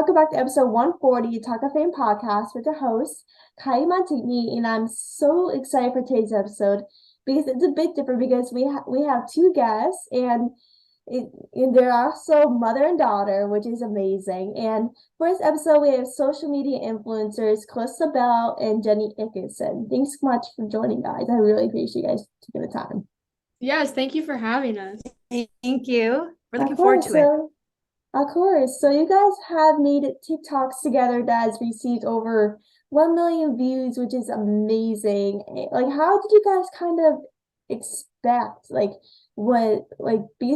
welcome back to episode 140 of Talk of Fame podcast with the host, Kyliemontigney, and I'm so excited for today's episode because it's a bit different because we have two guests and they're also mother and daughter, which is amazing. And for this episode, we have social media influencers, Calysta, Belle, and Jenny Erickson. Thanks so much for joining, guys. I really appreciate you guys taking the time. Yes, thank you for having us. Thank you. We're looking Of forward course, to it. Of course. So you guys have made TikToks together that has received over 1 million views, which is amazing. Like, how did you guys kind of expect, because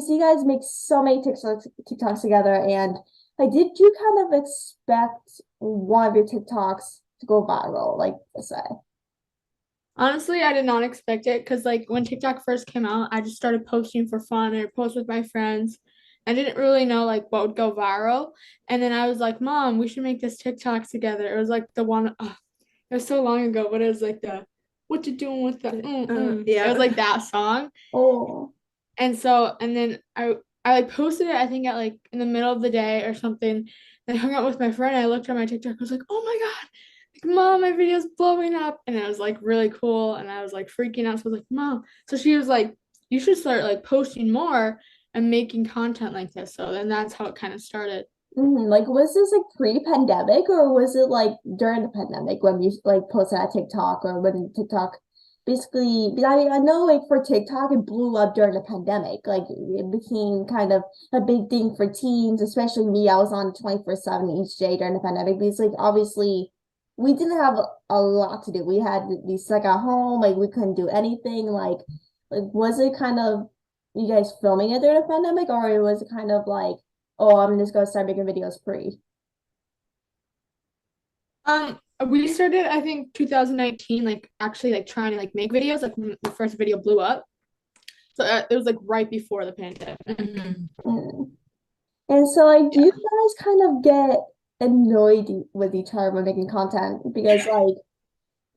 you guys make so many TikToks together, and like, did you kind of expect one of your TikToks to go viral, like I say? Honestly, I did not expect it because like when TikTok first came out, I just started posting for fun or post with my friends. I didn't really know like what would go viral. And then I was like, Mom, we should make this TikTok together. It was like the one, it was so long ago, but it was like the what you doing with the Yeah. It was like that song. Oh, And then I like posted it, I think at like in the middle of the day or something. And I hung out with my friend. I looked at my TikTok. I was like, oh my God, like Mom, my video's blowing up. And it was like really cool. And I was like freaking out. So I was like, Mom. So she was like, you should start like posting more and making content like this. So then that's how it kind of started. like, was this like pre-pandemic or was it like during the pandemic when you like posted at TikTok, or when TikTok basically, I mean, I know like for TikTok it blew up during the pandemic. Like it became kind of a big thing for teens, especially me. I was on 24/7 each day during the pandemic because like obviously we didn't have a lot to do. We had to be stuck at home, like we couldn't do anything. Like was it kind of you guys filming it during the pandemic, or it was kind of like, oh, I'm just gonna start making videos free? We started, I think, 2019, like actually like trying to like make videos, like when the first video blew up. So it was like right before the pandemic. Mhm. Mm. And so, like, do Yeah. you guys kind of get annoyed with each other when making content? Because, like,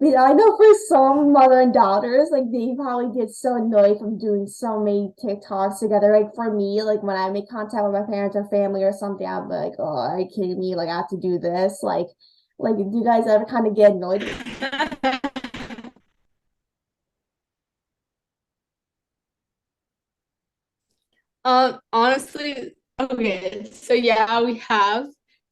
I know for some mother and daughters, like, they probably get so annoyed from doing so many TikToks together. Like, for me, like, when I make content with my parents or family or something, I'm like, oh, are you kidding me? Like, I have to do this. Like, do you guys ever kind of get annoyed? Honestly, okay, so yeah, we have,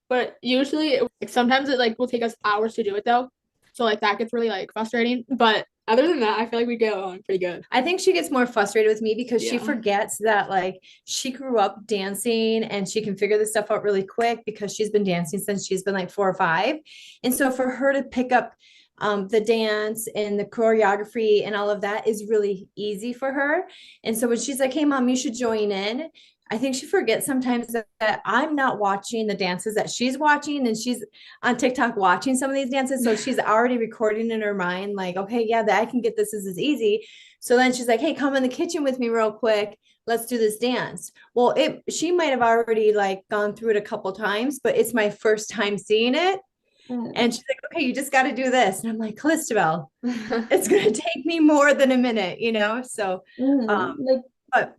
but usually, like sometimes it like will take us hours to do it though, so like that gets really like frustrating. But other than that, I feel like we get along pretty good. I think she gets more frustrated with me because she Yeah. forgets that like she grew up dancing and she can figure this stuff out really quick because she's been dancing since she's been like 4 or 5. And so for her to pick up the dance and the choreography and all of that is really easy for her. And so when she's like, hey, Mom, you should join in. I think she forgets sometimes that I'm not watching the dances that she's watching, and she's on TikTok watching some of these dances. So she's already recording in her mind, like, okay, yeah, that I can get this. This is easy. So then she's like, hey, come in the kitchen with me real quick. Let's do this dance. Well, she might have already like gone through it a couple times, but it's my first time seeing it. Mm, And she's like, okay, you just got to do this. And I'm like, Calista, it's going to take me more than a minute, you know? So, like, but,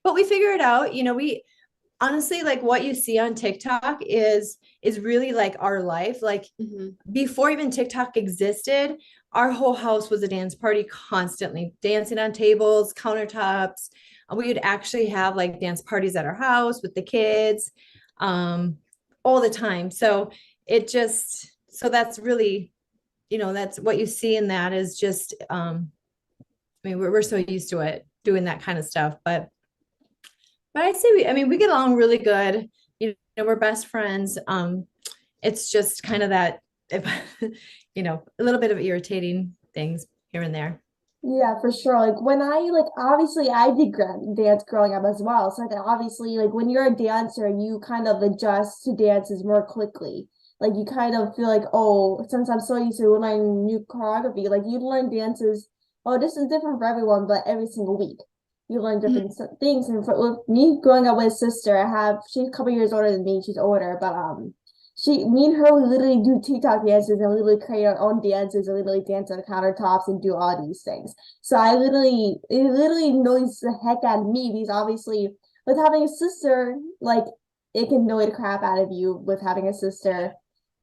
but we figure it out, you know, we honestly, like what you see on TikTok is really like our life. Like Mhm. before even TikTok existed, our whole house was a dance party, constantly dancing on tables, countertops. We would actually have like dance parties at our house with the kids, um, all the time. So that's really, you know, that's what you see in that is just, I mean, we're so used to it doing that kind of stuff, but I'd say I mean, we get along really good. You know, we're best friends. It's just kind of that, if, you know, a little bit of irritating things here and there. yeah, for sure. Like when obviously I did dance growing up as well. So like obviously like when you're a dancer, you kind of adjust to dances more quickly. Like you kind of feel like, oh, since I'm so used to learning new choreography, like you learn dances. Oh, this is different for everyone, but every single week you learn different things. And with me growing up with a sister, she's a couple years older than me. She's older, but me and her, we literally do TikTok dances and we literally create our own dances and literally dance on the countertops and do all these things. So it literally annoys the heck out of me because obviously with having a sister, like it can annoy the crap out of you with having a sister,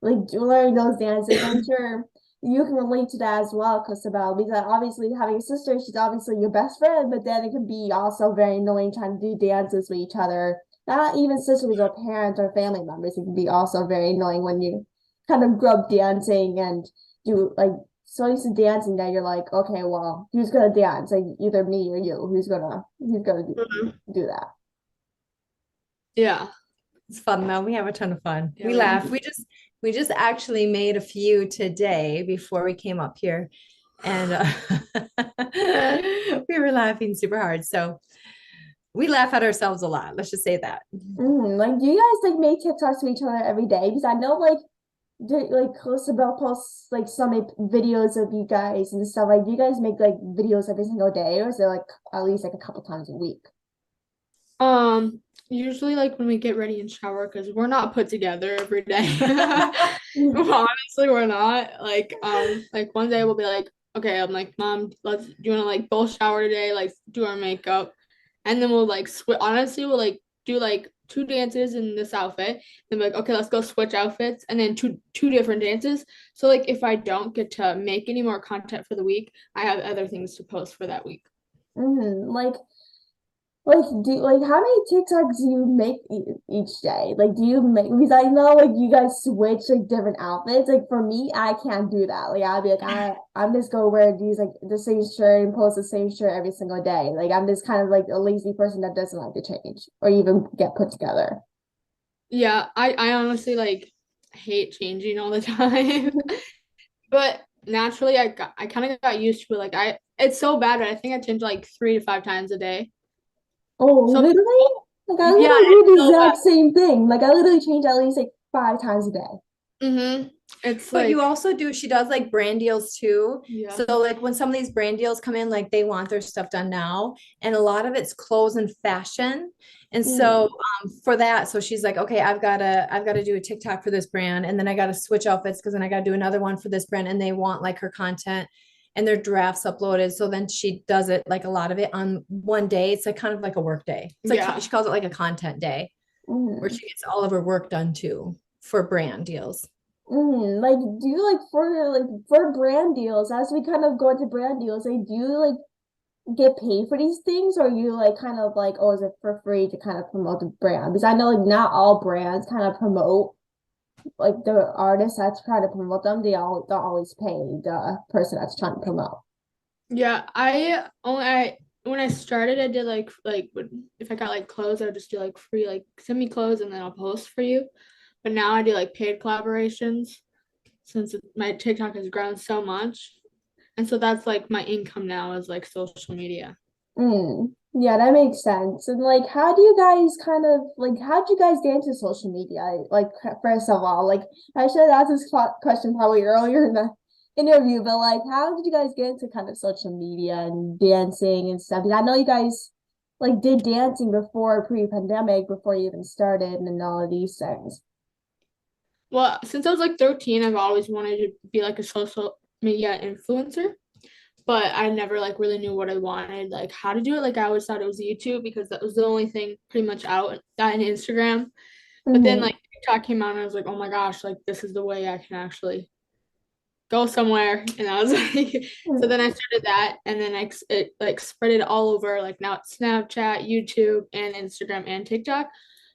like learning those dances. I'm sure you can relate to that as well, Christabel, because obviously having a sister, she's obviously your best friend, but then it can be also very annoying trying to do dances with each other. Not even sisters or parents or family members. It can be also very annoying when you kind of grow up dancing and do like so used to dancing that you're like, okay, well, who's gonna dance? Like either me or you. Who's gonna do that? Yeah. It's fun though. We have a ton of fun. Yeah, We laugh. We just actually made a few today before we came up here, and we were laughing super hard. So we laugh at ourselves a lot. Let's just say that. Like, do you guys like make TikToks to each other every day? Because I know like Calysta posts like some videos of you guys and stuff. Like, do you guys make like videos every single day, or is it like at least like a couple times a week? Usually like when we get ready and shower, because we're not put together every day. Honestly, we're not. Like one day we'll be like, okay, I'm like, Mom, do you wanna like both shower today? Like do our makeup. And then we'll like honestly, we'll like do like two dances in this outfit. Then like, okay, let's go switch outfits and then two different dances. So like if I don't get to make any more content for the week, I have other things to post for that week. Like like how many TikToks do you make each day? Like do you make because I know like you guys switch like different outfits. Like for me, I can't do that. Like I'll be like I'm just gonna wear these like the same shirt and post the same shirt every single day. Like I'm just kind of like a lazy person that doesn't like to change or even get put together. Yeah, I honestly like hate changing all the time. But naturally I kind of got used to it. Like it's so bad, but I think I change like 3 to 5 times a day. Oh, So literally? Like I yeah, literally do it's the so bad. exact same thing. Like I literally change at least like 5 times a day. Mm-hmm. It's But you like, also do, she does like brand deals too. yeah. So like when some of these brand deals come in, like they want their stuff done now. And a lot of it's clothes and fashion. And so Mm. for that, so she's like, okay, I've gotta do a TikTok for this brand. And then I gotta switch outfits because then I gotta do another one for this brand. And they want like her content and their drafts uploaded. So then she does it like a lot of it on one day. It's like kind of like a work day. It's like Yeah. she calls it like a content day where Mm. she gets all of her work done too for brand deals. Like do you like for brand deals as we kind of go into brand deals, like do you like get paid for these things or you like kind of like oh is it for free to kind of promote the brand? Because I know like not all brands kind of promote like the artists that's trying to promote them, they all don't always pay the person that's trying to promote. Yeah, I when I started I did if I got like clothes I would just do like free like send me clothes and then I'll post for you. But now I do like paid collaborations since my TikTok has grown so much. And so that's like my income now is like social media. Yeah, that makes sense. And like, how do you guys kind of like, how do you guys get into social media? Like, first of all, like, I should have asked this question probably earlier in the interview, but like, how did you guys get into kind of social media and dancing and stuff? Because I know you guys like did dancing before pre-pandemic, before you even started and all of these things. Well, since I was like 13, I've always wanted to be like a social media influencer, but I never like really knew what I wanted, like how to do it. Like I always thought it was YouTube because that was the only thing pretty much out, that and Instagram. But then Mm-hmm. like TikTok came out and I was like, oh my gosh, like this is the way I can actually go somewhere. And I was like, so then I started that and then it like spread it all over. Like now it's Snapchat, YouTube, and Instagram and TikTok.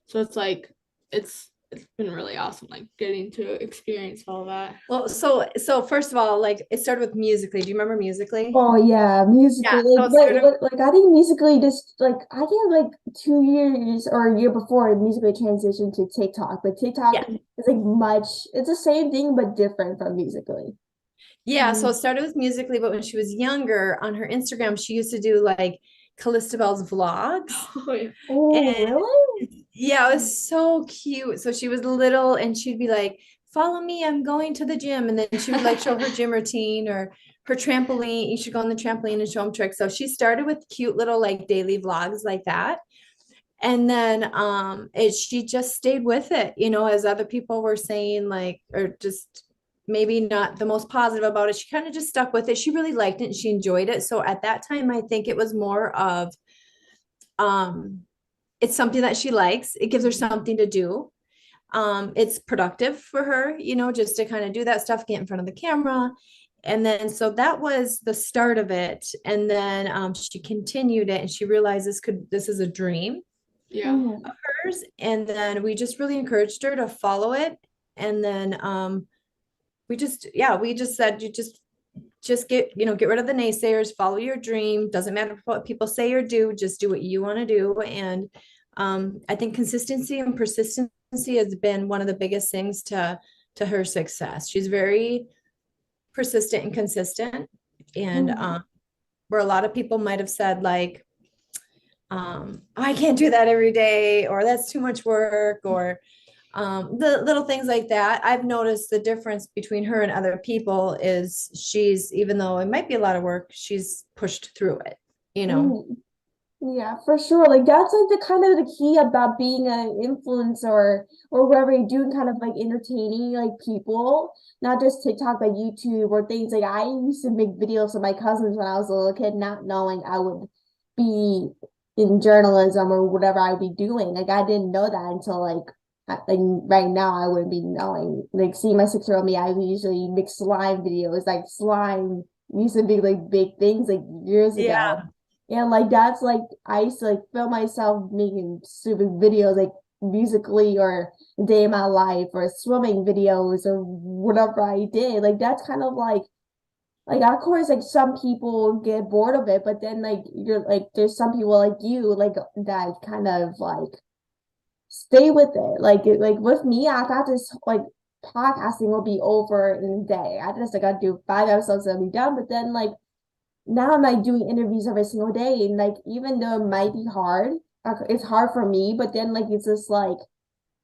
So it's like it's been really awesome, like getting to experience all that. Well, so first of all, like it started with Musically. Do you remember Musically? Oh yeah, Yeah. musically So like it started. like I think musically just like I think like 2 years or a year before musically transitioned to TikTok, but TikTok Yeah. is like much it's the same thing but different from musically. Yeah. So it started with Musically, but when she was younger on her Instagram, she used to do like Calysta Belle's vlogs. Oh yeah. Oh, And really? yeah, it was so cute. So she was little and she'd be like, follow me, I'm going to the gym. And then she would like show her gym routine or her trampoline. You should go on the trampoline and show them tricks. So she started with cute little like daily vlogs like that. And then she just stayed with it, as other people were saying, like, or just maybe not the most positive about it. She kind of just stuck with it. She really liked it and she enjoyed it. So at that time, I think it was more of um it's something that she likes. It gives her something to do. It's productive for her, just to kind of do that stuff, get in front of the camera. And then, so that was the start of it. And then she continued it and she realized this is a dream Yeah. Mhm. of hers. And then we just really encouraged her to follow it. And then we just said, you just get rid of the naysayers, follow your dream. Doesn't matter what people say or do, just do what you want to do. And I think consistency and persistency has been one of the biggest things to her success. She's very persistent and consistent. And Mhm. where a lot of people might have said like, I can't do that every day, or that's too much work, or the little things like that. I've noticed the difference between her and other people is even though it might be a lot of work, she's pushed through it, Mhm. Yeah, for sure. Like that's like the kind of the key about being an influencer or whatever you're doing, kind of like entertaining like people, not just TikTok, but YouTube or things. Like I used to make videos with my cousins when I was a little kid, not knowing I would be in journalism or whatever I would be doing. Like I didn't know that until like right now I wouldn't be knowing. Like see my 6-year-old me, I usually make slime videos. Like slime used to be like big things like years Yeah. ago. And like that's like I used to like film myself making stupid videos like musically or day in my life or swimming videos or whatever I did. Like that's kind of like of course like some people get bored of it, but then like you're like there's some people like you like that kind of like stay with it. Like with me, I thought this like podcasting will be over in a day. I just like I do 5 episodes and be done, but then like now I'm like doing interviews every single day, and like even though it might be hard, it's hard for me, but then like it's just like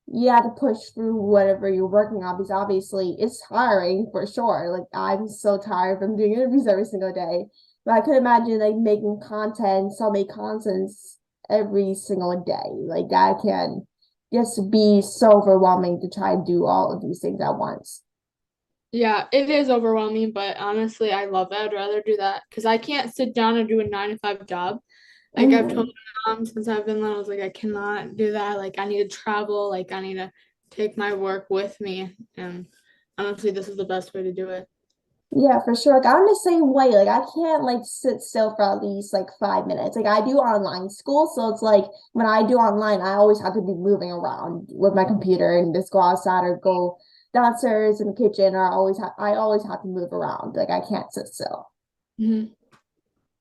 you have to push through whatever you're working on because obviously it's tiring for sure. Like I'm so tired from doing interviews every single day. But I could imagine like making content, so many contents every single day. Like that can just be so overwhelming to try and do all of these things at once. Yeah, it is overwhelming, but honestly, I love it. I'd rather do that because I can't sit down and do a 9 to 5 job. Like I've told Mhm. my mom since I've been little, I was like, I cannot do that. Like I need to travel. Like I need to take my work with me. And honestly, this is the best way to do it. Yeah, for sure. Like I'm the same way. Like I can't like sit still for at least like 5 minutes. Like I do online school, so it's like when I do online, I always have to be moving around with my computer and just go outside or go downstairs in the kitchen, or I always have to move around. Like I can't sit still. Hmm.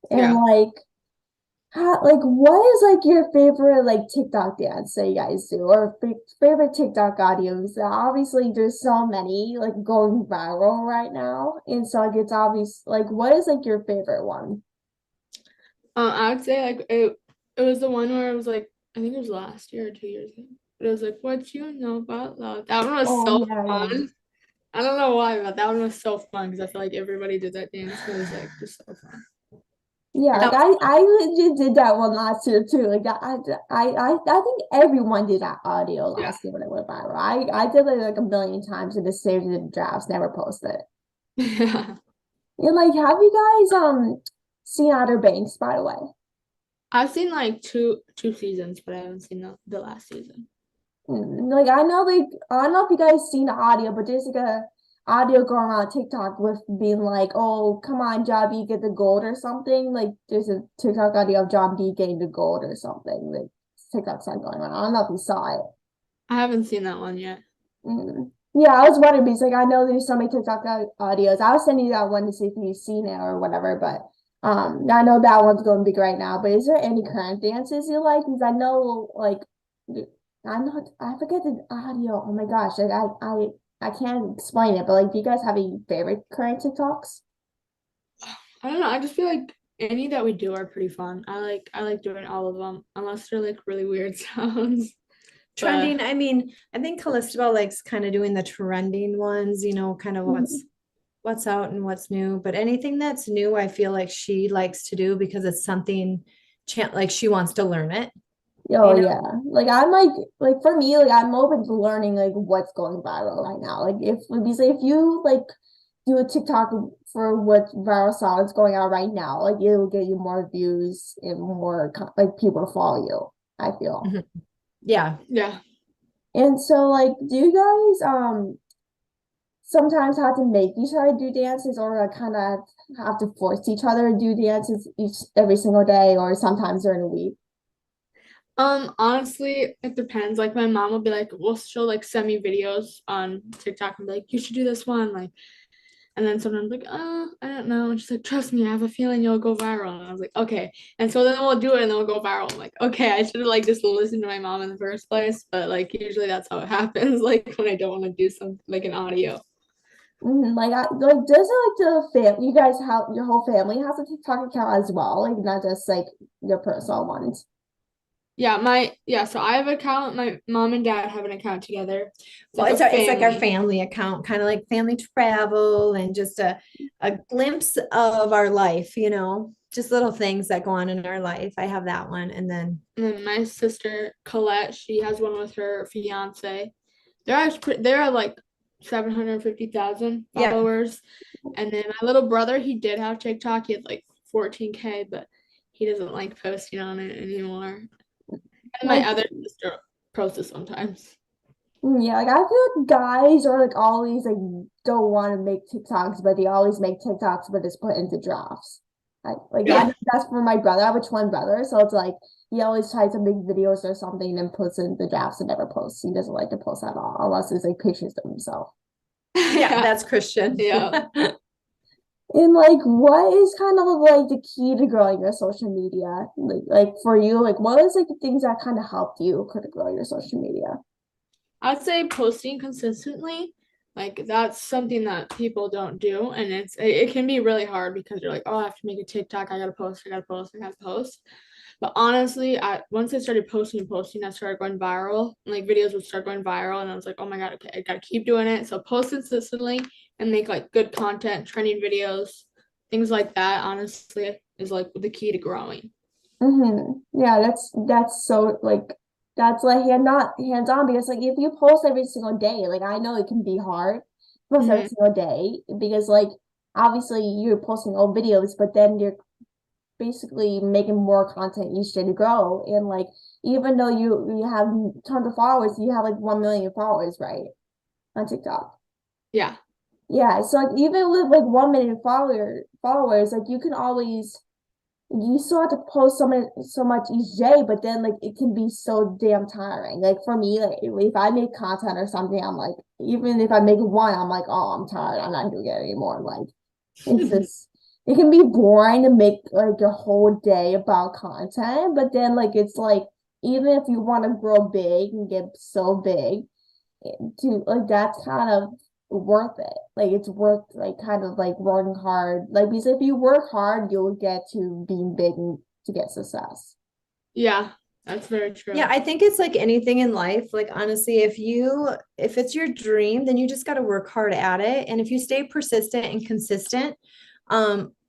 And Yeah. like what is like your favorite like TikTok dance that you guys do or favorite TikTok audios? Obviously, there's so many like going viral right now, and so like it's obvious. Like, what is like your favorite one? I would say like it was the one where it was like I think it was last year or 2 years ago. But it was like what you know about love. That one was Oh so yeah, yeah. fun. I don't know why, but that one was so fun because I feel like everybody did that dance. It was like just so fun. Yeah, like That I legit did that one last year too. Like I think everyone did that audio Yeah. last year when it went viral. I did it like a million times and just saved it in drafts, never posted it. Yeah. And like, have you guys seen Outer Banks, by the way? I've seen like two seasons, but I haven't seen the last season. Like I don't know if you guys seen the audio, but there's like a audio going around TikTok with being like, "Oh, come on, John B, get the gold" or something. Like there's a TikTok audio of John B getting the gold or something. Like TikTok's not going on. I don't know if you saw it. I haven't seen that one yet. Yeah, I was wondering because like I know there's so many TikTok audios. I was sending you that one to see if you've seen it or whatever, but I know that one's going big right now. But is there any current dances you like? Because I know like I'm not I forget the audio. Oh my gosh, like I can't explain it, but like do you guys have any favorite current TikToks? I don't know. I just feel like any that we do are pretty fun. I like doing all of them, unless they're like really weird sounds. But trending. I mean, I think Calysta likes kind of doing the trending ones, kind of Mhm. what's out and what's new. But anything that's new, I feel like she likes to do because it's something like she wants to learn it, Oh you know? yeah. Like I'm like for me, like I'm open to learning like what's going viral right now. Like if you like do a TikTok for what viral song is going on right now, like it will get you more views and more like people to follow you. I feel. Mhm. Yeah. Yeah. And so like do you guys sometimes have to make each other do dances or like kind of have to force each other to do dances every single day or sometimes during the week? Honestly, it depends. Like my mom will be like, well, she'll like send me videos on TikTok and be like, you should do this one. Like, and then sometimes like, I don't know. And she's like, trust me, I have a feeling you'll go viral. And I was like, okay. And so then we'll do it and then we'll go viral. I'm like, okay, I should have like just listened to my mom in the first place. But like usually that's how it happens, like when I don't want to do something like an audio. Like like does it like the family you guys have your whole family has a TikTok account as well, like not just like your personal ones. So I have an account, my mom and dad have an account together. It's Well, like a it's like our family. family account, kind of like family travel and just a glimpse of our life, just little things that go on in our life. I have that one. And then And then my sister Colette, she has one with her fiance. They're like 750,000 yeah. followers. And then my little brother, he did have TikTok. He had like 14K, but he doesn't like posting on it anymore. And my Like other sister posts it sometimes. yeah, like I feel like guys are like always like don't want to make TikToks, but they always make TikToks but it's put into drafts. Like I Yeah. think that's for my brother. I have a twin brother, so it's like he always tries to make videos or something and puts in the drafts and never posts. He doesn't like to post at all unless it's like pictures of himself. Yeah, Yeah. that's Christian. Yeah. And like, what is kind of like the key to growing your social media? Like for you, like what is like the things that kind of helped you kind of grow your social media? I'd say posting consistently, like that's something that people don't do, and it can be really hard because you're like, oh, I have to make a TikTok, I gotta post, I gotta post, I gotta post. But honestly, I once I started posting, I started going viral. And, like videos would start going viral, and I was like, oh my god, okay, I gotta keep doing it. So post consistently and make like good content, trending videos, things like that. Honestly, is like the key to growing. Yeah, that's so like that's like not hands on because like if you post every single day, like I know it can be hard to post every Hmm. single day because like obviously you're posting old videos, but then you're basically making more content each day to grow. And like even though you have tons of followers, you have like 1 million followers, right? On TikTok. Yeah. Yeah, so like even with like 1 million followers, like you can always you still have to post so much each day, but then like it can be so damn tiring. Like for me, like if I make content or something, I'm like even if I make one, I'm like, oh, I'm tired. I'm not doing it anymore. Like it's just it can be boring to make like your whole day about content, but then like it's like even if you want to grow big and get so big, to like that's kind of worth it. Like it's worth like kind of like working hard. Like because if you work hard, you'll get to being big and to get success. Yeah, that's very Yeah, true. I think it's like anything in life. Like honestly, if it's your dream, then you just got to work hard at it. And if you stay persistent and consistent,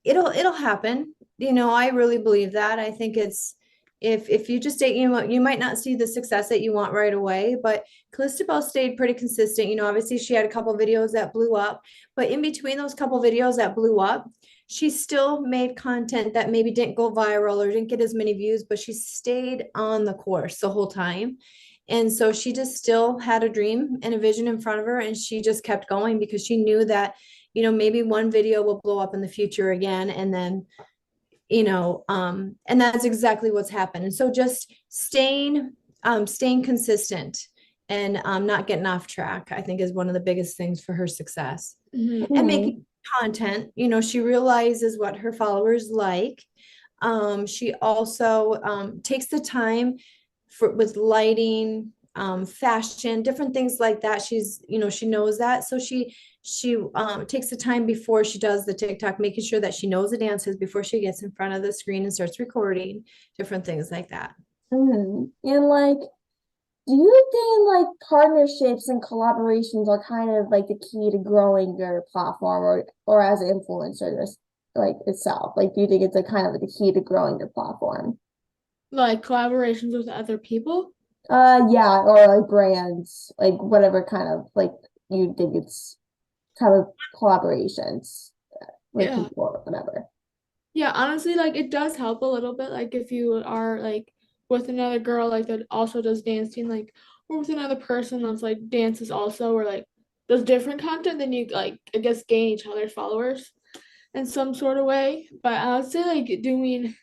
it'll happen. I really believe that. I think it's if you just stay, you might not see the success that you want right away, but Calysta stayed pretty consistent. Obviously she had a couple videos that blew up, but in between those couple videos that blew up, she still made content that maybe didn't go viral or didn't get as many views, but she stayed on the course the whole time. And so she just still had a dream and a vision in front of her. And she just kept going because she knew that, maybe one video will blow up in the future again. And then, and that's exactly what's happened. And so just staying consistent and not getting off track, I think is one of the biggest things for her success Hmm. and Mhm. making content. She realizes what her followers like. She also takes the time with lighting, fashion, different things like that. She knows that. So she takes the time before she does the TikTok, making sure that she knows the dances before she gets in front of the screen and starts recording, different things like that. And like, do you think like partnerships and collaborations are kind of like the key to growing your platform or as an influencer just like itself? Like, do you think it's a kind of the key to growing your platform? Like collaborations with other people. Yeah, or like brands, like whatever kind of like you think it's kind of collaborations with Yeah. people or whatever. Yeah, honestly, like it does help a little bit. Like if you are like with another girl like that also does dancing, like, or with another person that's like dances also, or like does different content, then you like I guess gain each other's followers in some sort of way. But I would say like doing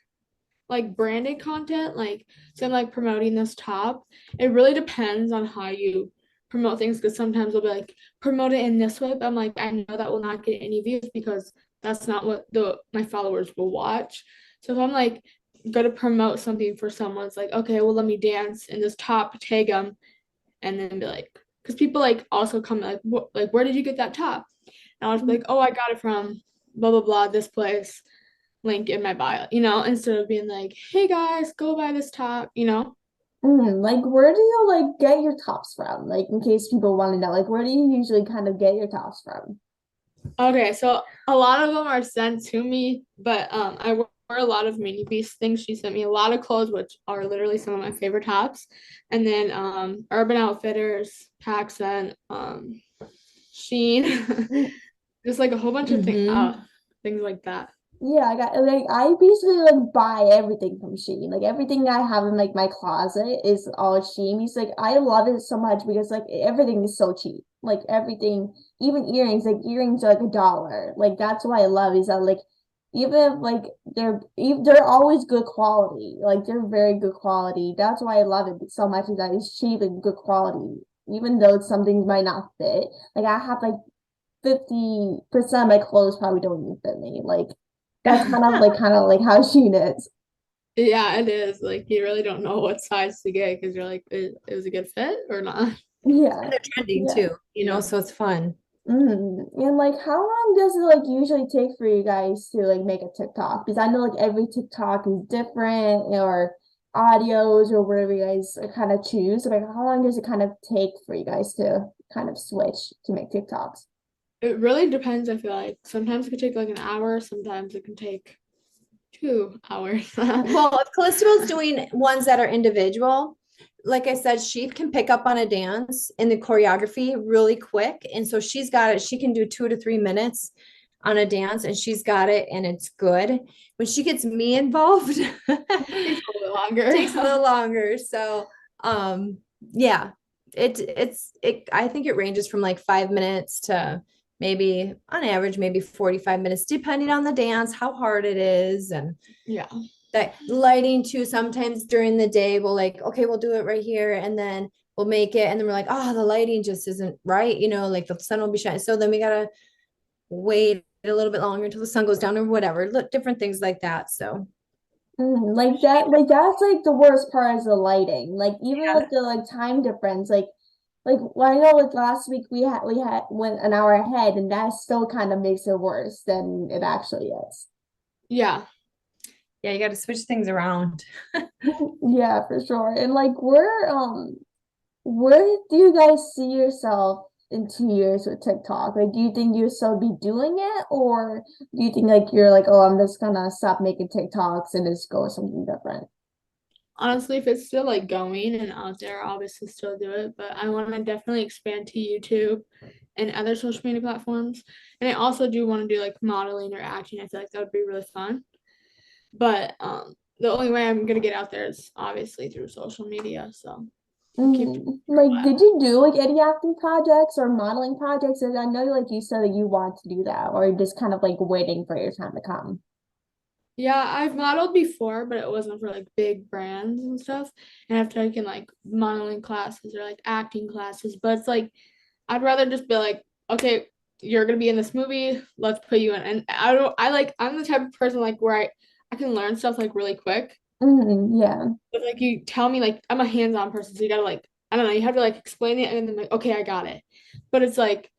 like branded content, like so I'm like promoting this top. It really depends on how you promote things because sometimes I'll be like promote it in this way, but I'm like I know that will not get any views because that's not what the my followers will watch. So if I'm like going to promote something for someone, it's like okay, well let me dance in this top, tag them, and then be like, because people like also come like what like where did you get that top? And I was like, oh I got it from blah blah blah this place link in my bio, instead of being like, hey guys, go buy this top, Like, where do you like get your tops from? Like, in case people want to know, like, where do you usually kind of get your tops from? Okay, so a lot of them are sent to me, but I wear a lot of mini piece things. She sent me a lot of clothes, which are literally some of my favorite tops. And then Urban Outfitters, PacSun, Sheen, just like a whole bunch of things like that. Yeah, I basically like buy everything from Shein. Like everything I have in like my closet is all Shein. It's like I love it so much because like everything is so cheap. Like everything, even earrings, like earrings are like $1. Like that's what I love is that like even if like they're always good quality. Like they're very good quality. That's why I love it so much is that it's cheap and good quality. Even though some things might not fit. Like I have like 50% of my clothes probably don't even fit me. Like that's kind of like how Shein is. Yeah, it is. Like you really don't know what size to get because you're like, is it a good fit or not? Yeah. And they're trending Yeah. too, so it's fun. And like how long does it like usually take for you guys to like make a TikTok? Because I know like every TikTok is different or audios or whatever you guys kind of choose. Like how long does it kind of take for you guys to kind of switch to make TikToks? It really depends, I feel like. Sometimes it could take like an hour, sometimes it can take 2 hours. Well, if Callista's doing ones that are individual, like I said, she can pick up on a dance in the choreography really quick. And so she's got it. She can do 2 to 3 minutes on a dance and she's got it and it's good. When she gets me involved, It takes a little longer. takes a little longer. So yeah, I think it ranges from like 5 minutes to maybe on average, maybe 45 minutes, depending on the dance, how hard it is. And Yeah. that lighting too, sometimes during the day we'll like, okay, we'll do it right here. And then we'll make it. And then we're like, oh, the lighting just isn't right. Like the sun will be shining. So then we gotta wait a little bit longer until the sun goes down or whatever. Look, different things like that. So Like that's like the worst part is the lighting. Like even yeah. with the like time difference, like well, I know like last week we had went an hour ahead and that still kind of makes it worse than it actually is. Yeah. Yeah, you got to switch things around. Yeah, for sure. And like where do you guys see yourself in 2 years with TikTok? Like do you think you'll still be doing it or do you think like you're like, oh, I'm just gonna stop making TikToks and just go with something different? Honestly, if it's still like going and out there, I'll obviously still do it. But I want to definitely expand to YouTube and other social media platforms. And I also do want to do like modeling or acting. I feel like that would be really fun. But the only way I'm gonna get out there is obviously through social media. So I'll keep Like, did you do like any acting projects or modeling projects? And I know, like you said that you want to do that, or you're just kind of like waiting for your time to come. Yeah, I've modeled before, but it wasn't for like big brands and stuff. And I've taken like modeling classes or like acting classes, but it's like I'd rather just be like, okay, you're gonna be in this movie, let's put you in. And I'm the type of person like where I can learn stuff like really quick. Yeah. But like you tell me like I'm a hands-on person, so you gotta like I don't know, you have to like explain it and then like, okay, I got it. But it's like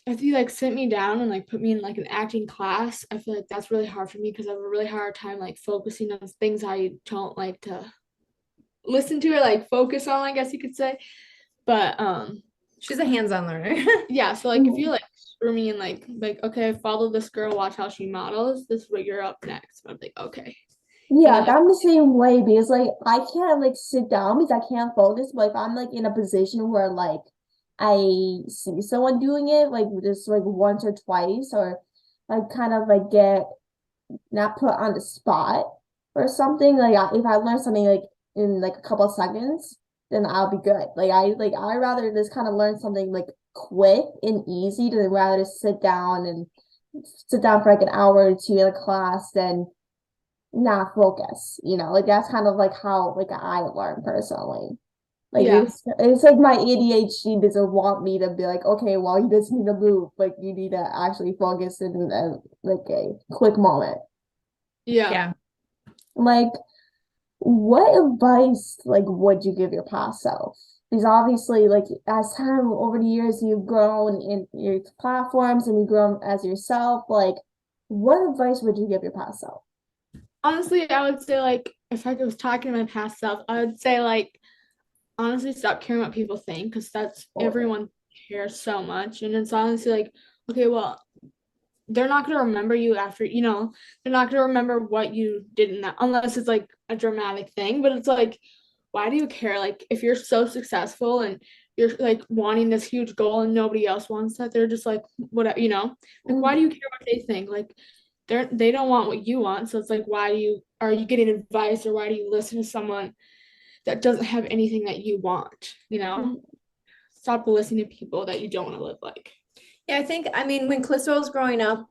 if you like sit me down and like put me in like an acting class, I feel like that's really hard for me because I have a really hard time like focusing on things I don't like to listen to or like focus on, I guess you could say. But She's a hands-on learner. yeah, so like if you Mhm. like screw me and like okay, follow this girl, watch how she models, this is what you're up next. I'm like, okay. And Yeah, then like I'm the same way because like I can't like sit down because I can't focus. But if I'm like in a position where like I see someone doing it, like just like once or twice, or like kind of like get not put on the spot, or something, like if I learn something like in like a couple of seconds, then I'll be good. I rather just kind of learn something like quick and easy than rather just sit down for like an hour or two in a class than not focus. Like that's kind of like how like I learn personally. Like Yeah. it's like my ADHD doesn't want me to be like, okay, well, you just need to move. Like you need to actually focus in like a quick moment. Yeah. Yeah. Like, what advice like would you give your past self? Because obviously, like as time over the years, you've grown in your platforms and you've grown as yourself. Like, what advice would you give your past self? Honestly, I would say like if I was talking to my past self, I would say like honestly stop caring what people think because that's Or everyone cares so much. And it's honestly like, okay, well, they're not gonna remember you after, they're not gonna remember what you did in that unless it's like a dramatic thing. But it's like, why do you care? Like if you're so successful and you're like wanting this huge goal and nobody else wants that, they're just like, whatever, like why do you care what they think? Like they don't want what you want. So it's like, are you getting advice or why do you listen to someone that doesn't have anything that you want? Stop listening to people that you don't want to live like. Yeah, I mean, when Calysta was growing up,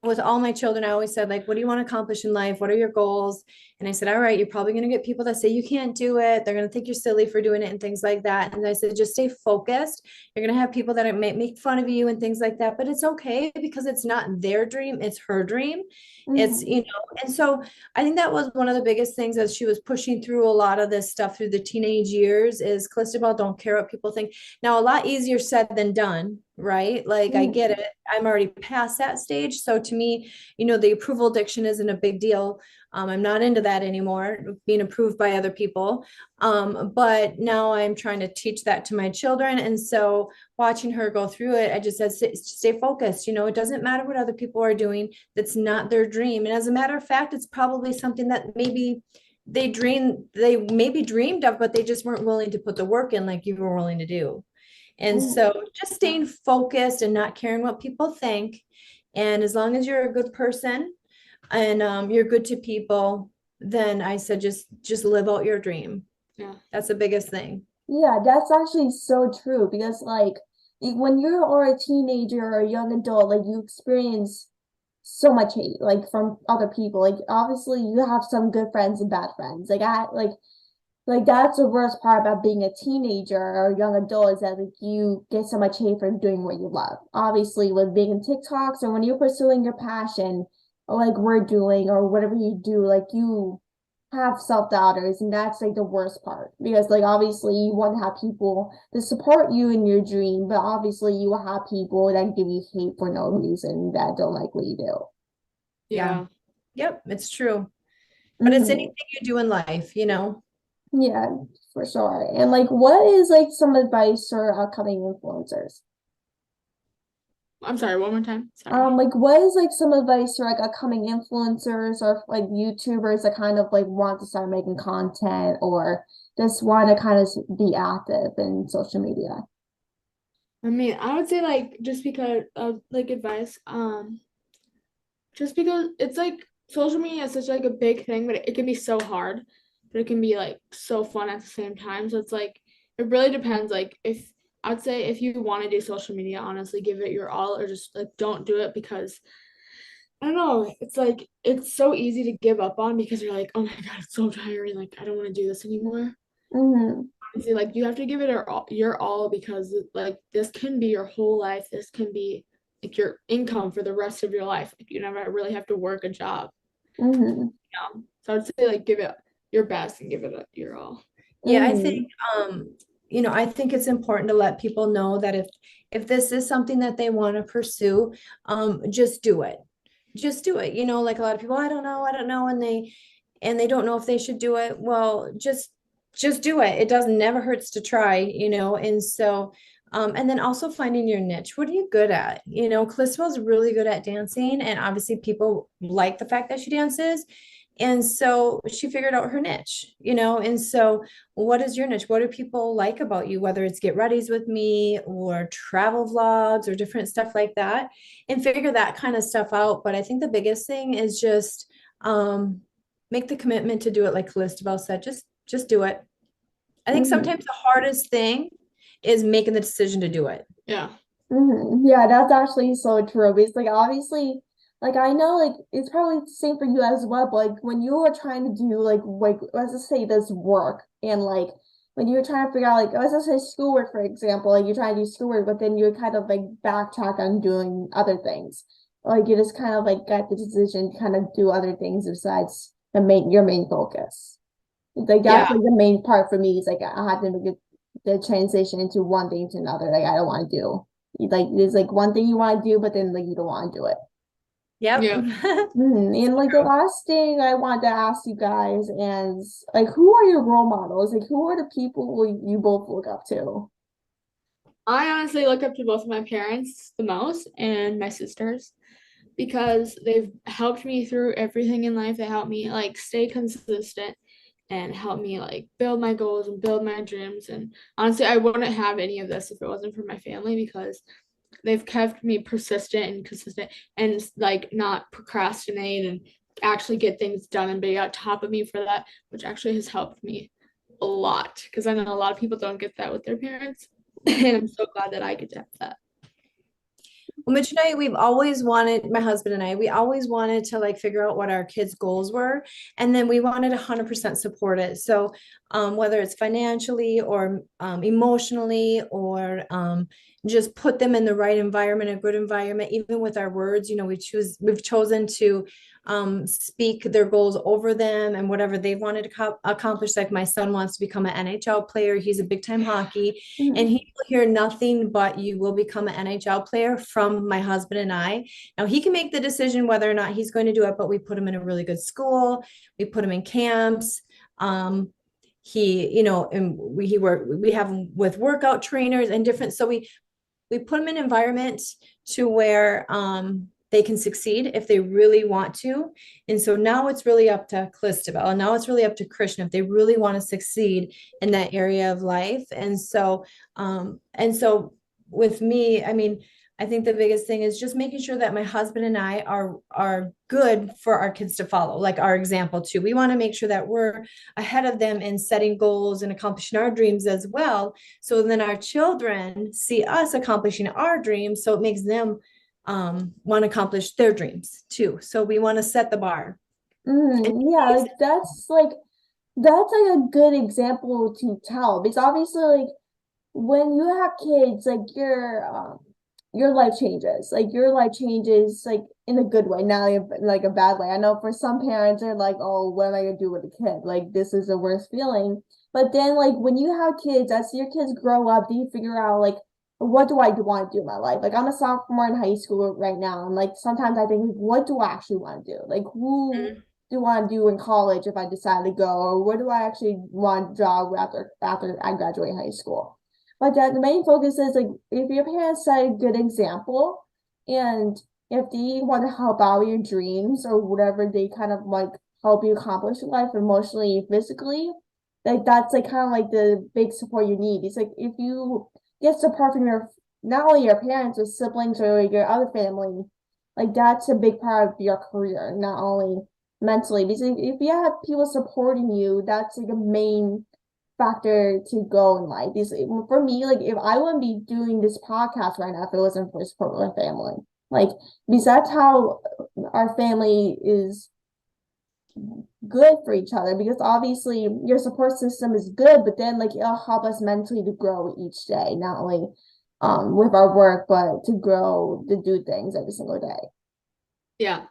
with all my children, I always said, like, what do you want to accomplish in life? What are your goals? And I said, all right, you're probably going to get people that say you can't do it. They're going to think you're silly for doing it and things like that. And I said, just stay focused. You're going to have people that may make fun of you and things like that, but it's okay because it's not their dream, it's her dream. It's, Mhm. and so I think that was one of the biggest things as she was pushing through a lot of this stuff through the teenage years is Calysta, don't care what people think. Now, a lot easier said than done, right? Like I get Mhm. it. I'm already past that stage. So to me, the approval addiction isn't a big deal. I'm not into that anymore, being approved by other people. But now I'm trying to teach that to my children. And so watching her go through it, I just said, stay focused. It doesn't matter what other people are doing. That's not their dream. And as a matter of fact, it's probably something that maybe they maybe dreamed of, but they just weren't willing to put the work in like you were willing to do. And Mhm. so just staying focused and not caring what people think. And as long as you're a good person and you're good to people, then I said just live out your dream. Yeah. That's the biggest thing. Yeah, that's actually so true because like when you're a teenager or a young adult, like you experience so much hate like from other people. Like obviously you have some good friends and bad friends. Like that's the worst part about being a teenager or a young adult is that like you get so much hate for doing what you love. Obviously, with being in TikToks or when you're pursuing your passion, or like we're doing or whatever you do, like you have self-doubters, and that's like the worst part because like obviously you want to have people to support you in your dream, but obviously you will have people that give you hate for no reason that don't like what you do. Yeah. Yeah. Yep, it's true. But it's Hmm. anything you do in life. Yeah, for sure. And like, what is like some advice for upcoming influencers? I'm sorry, one more time. Sorry. Like what is like some advice for like upcoming influencers or like YouTubers that kind of like want to start making content or just want to kind of be active in social media? I mean, I would say like just because of like advice, just because it's like social media is such like a big thing, but it can be so hard, but it can be like so fun at the same time. So it's like it really depends. Like if I'd say if you want to do social media, honestly, give it your all, or just like don't do it because I don't know. It's like it's so easy to give up on because you're like, oh my God, it's so tiring. Like I don't want to do this anymore. Mm-hmm. Honestly, like you have to give it your all because like this can be your whole life. This can be like your income for the rest of your life. Like you never really have to work a job. Mm-hmm. So I'd say like give it your best and give it your all. Yeah, I think Mm-hmm. I think it's important to let people know that if this is something that they want to pursue, just do it. Just do it. Like a lot of people, I don't know, and they don't know if they should do it. Well, just do it. It doesn't never hurts to try. And so and then also finding your niche. What are you good at? Callista's really good at dancing, and obviously people like the fact that she dances. And so she figured out her niche. And so what is your niche? What do people like about you? Whether it's get readies with me or travel vlogs or different stuff like that, and figure that kind of stuff out. But I think the biggest thing is just make the commitment to do it, like Calysta said, just do it. I think Mhm. sometimes the hardest thing is making the decision to do it. Yeah. Yeah, that's actually so true. Because like obviously, like I know like it's probably the same for you as well, but like when you are trying to do like let's just say this work and like when you're trying to figure out like let's just say schoolwork, for example, like you're trying to do schoolwork, but then you're kind of like backtrack on doing other things. Like you just kind of like got the decision to kind of do other things besides your main focus. Like Yeah. that's like the main part for me is like I have to make the transition into one thing to another. Like I don't want to do. Like there's like one thing you want to do, but then like you don't want to do it. Yep. Yeah. And like the last thing I want to ask you guys is like who are your role models? Like who are the people you both look up to? I honestly look up to both of my parents the most and my sisters because they've helped me through everything in life. They helped me like stay consistent and help me like build my goals and build my dreams. And honestly, I wouldn't have any of this if it wasn't for my family because they've kept me persistent and consistent and like not procrastinate and actually get things done and be on top of me for that, which actually has helped me a lot because I know a lot of people don't get that with their parents. And I'm so glad that I get to have that. Well, Mitch and I, we've always wanted, my husband and I, we always wanted to like figure out what our kids' goals were. And then we wanted 100% support it. So whether it's financially or emotionally or just put them in the right environment, a good environment, even with our words, you know, we've chosen to speak their goals over them and whatever they wanted to accomplish. Like my son wants to become an NHL player. He's a big time hockey and he will hear nothing but you will become an NHL player from my husband and I. Now he can make the decision whether or not he's going to do it, but we put him in a really good school. We put him in camps. He, you know, and we have him with workout trainers and different. So we put them in an environment to where they can succeed if they really want to. And so now it's really up to Calysta, and now it's really up to Krishna if they really want to succeed in that area of life. And so with me, I mean, I think the biggest thing is just making sure that my husband and I are good for our kids to follow, like our example too. We want to make sure that we're ahead of them in setting goals and accomplishing our dreams as well. So then our children see us accomplishing our dreams. So it makes them want to accomplish their dreams too. So we want to set the bar. Yeah, like that's like a good example to tell because obviously like when you have kids, like your life changes. Like your life changes like in a good way, not in like a bad way. I know for some parents they're like, oh, what am I gonna do with a kid? Like this is the worst feeling. But then like when you have kids, as your kids grow up, do you figure out like what do I want to do in my life? Like I'm a sophomore in high school right now, and like sometimes I think, what do I actually want to do? Like who do I want to do in college if I decide to go, or what do I actually want to job after I graduate high school? But the main focus is like if your parents set a good example and if they want to help out your dreams or whatever they kind of like help you accomplish in life emotionally, physically, like that's like kind of like the big support you need. It's like if you get support from your not only your parents or siblings or like your other family, like that's a big part of your career, not only mentally. Because if you have people supporting you, that's like a main factor to go in life. Because for me, like if I wouldn't be doing this podcast right now if it wasn't for support with my family. Like because that's how our family is good for each other because obviously your support system is good, but then like it'll help us mentally to grow each day, not only with our work, but to grow to do things every single day. Yeah.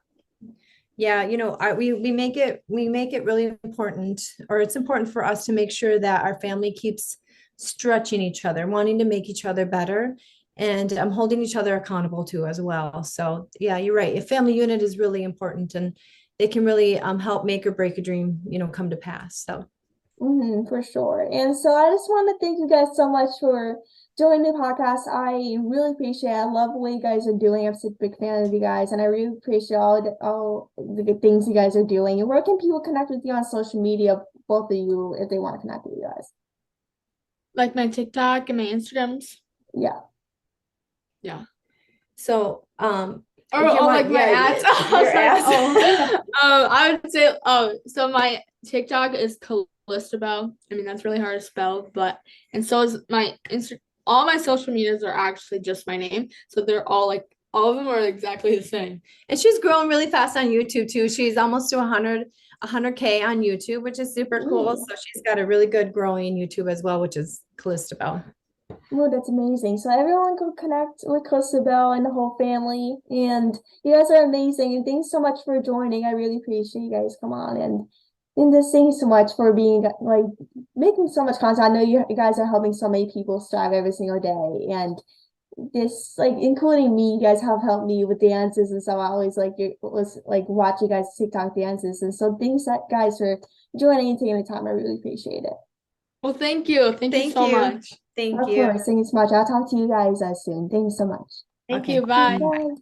Yeah, you know, we make it really important, or it's important for us to make sure that our family keeps stretching each other, wanting to make each other better, and holding each other accountable too as well. So yeah, you're right. A family unit is really important, and they can really help make or break a dream, you know, come to pass. So For sure. And so I just want to thank you guys so much for joining the podcast. I really appreciate it. I love the way you guys are doing. I'm such a big fan of you guys, and I really appreciate all the good things you guys are doing. And where can people connect with you on social media, both of you, if they want to connect with you guys? Like my TikTok and my Instagrams. Yeah. Yeah. So Or If you want- like my yeah, ads. I was your like, ads. I would say, so my TikTok is Calysta Belle. I mean, that's really hard to spell, and so is my all my social medias are actually just my name. So they're all of them are exactly the same. And she's growing really fast on YouTube too. She's almost to 100K on YouTube, which is super cool. Ooh. So she's got a really good growing YouTube as well, which is Calysta Belle. Oh, that's amazing. So everyone can connect with Belle and the whole family. And you guys are amazing. And thanks so much for joining. I really appreciate you guys come on and just thanks so much for being like making so much content. I know you guys are helping so many people strive every single day. And this including me, you guys have helped me with dances and so I always was watch you guys TikTok dances. And so thanks guys for joining and taking the time. I really appreciate it. Well, thank you. Thank you so much. Thank Of you. course, thanks so much. I'll talk to you guys soon. Thanks so much. Thank Okay. you. Bye. Bye.